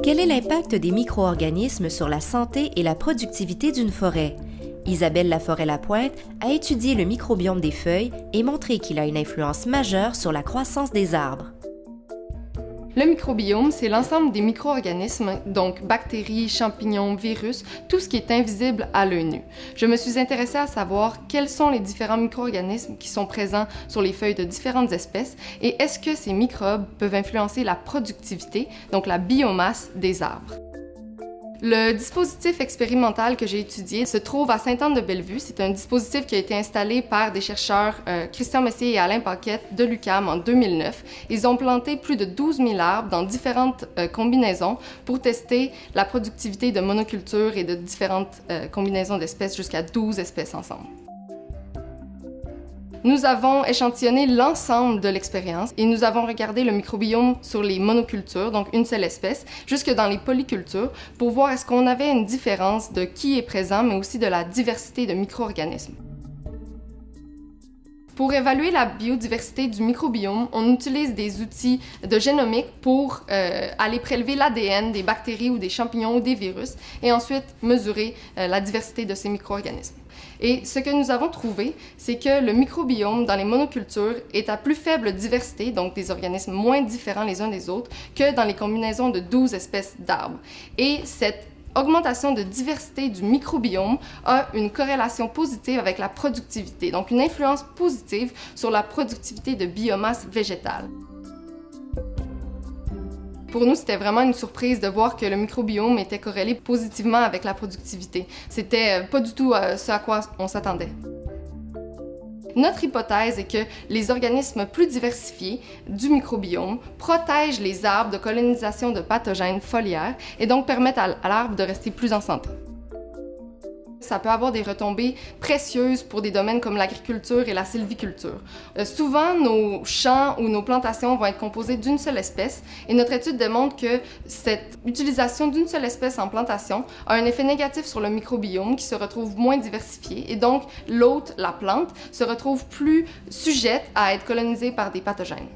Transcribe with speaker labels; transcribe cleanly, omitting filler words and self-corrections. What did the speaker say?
Speaker 1: Quel est l'impact des micro-organismes sur la santé et la productivité d'une forêt? Isabelle Laforêt-Lapointe a étudié le microbiome des feuilles et montré qu'il a une influence majeure sur la croissance des arbres.
Speaker 2: Le microbiome, c'est l'ensemble des micro-organismes, donc bactéries, champignons, virus, tout ce qui est invisible à l'œil nu. Je me suis intéressée à savoir quels sont les différents micro-organismes qui sont présents sur les feuilles de différentes espèces et est-ce que ces microbes peuvent influencer la productivité, donc la biomasse des arbres. Le dispositif expérimental que j'ai étudié se trouve à Sainte-Anne-de-Bellevue. C'est un dispositif qui a été installé par des chercheurs Christian Messier et Alain Paquette de l'UQAM en 2009. Ils ont planté plus de 12 000 arbres dans différentes combinaisons pour tester la productivité de monoculture et de différentes combinaisons d'espèces, jusqu'à 12 espèces ensemble. Nous avons échantillonné l'ensemble de l'expérience et nous avons regardé le microbiome sur les monocultures, donc une seule espèce, jusque dans les polycultures, pour voir est-ce qu'on avait une différence de qui est présent, mais aussi de la diversité de micro-organismes. Pour évaluer la biodiversité du microbiome, on utilise des outils de génomique pour aller prélever l'ADN des bactéries ou des champignons ou des virus et ensuite mesurer la diversité de ces micro-organismes. Et ce que nous avons trouvé, c'est que le microbiome dans les monocultures est à plus faible diversité, donc des organismes moins différents les uns des autres, que dans les combinaisons de 12 espèces d'arbres. Et cette augmentation de diversité du microbiome a une corrélation positive avec la productivité, donc une influence positive sur la productivité de biomasse végétale. Pour nous, c'était vraiment une surprise de voir que le microbiome était corrélé positivement avec la productivité. C'était pas du tout ce à quoi on s'attendait. Notre hypothèse est que les organismes plus diversifiés du microbiome protègent les arbres de colonisation de pathogènes foliaires et donc permettent à l'arbre de rester plus en santé. Ça peut avoir des retombées précieuses pour des domaines comme l'agriculture et la sylviculture. Souvent, nos champs ou nos plantations vont être composés d'une seule espèce et notre étude démontre que cette utilisation d'une seule espèce en plantation a un effet négatif sur le microbiome qui se retrouve moins diversifié et donc l'hôte, la plante, se retrouve plus sujette à être colonisée par des pathogènes.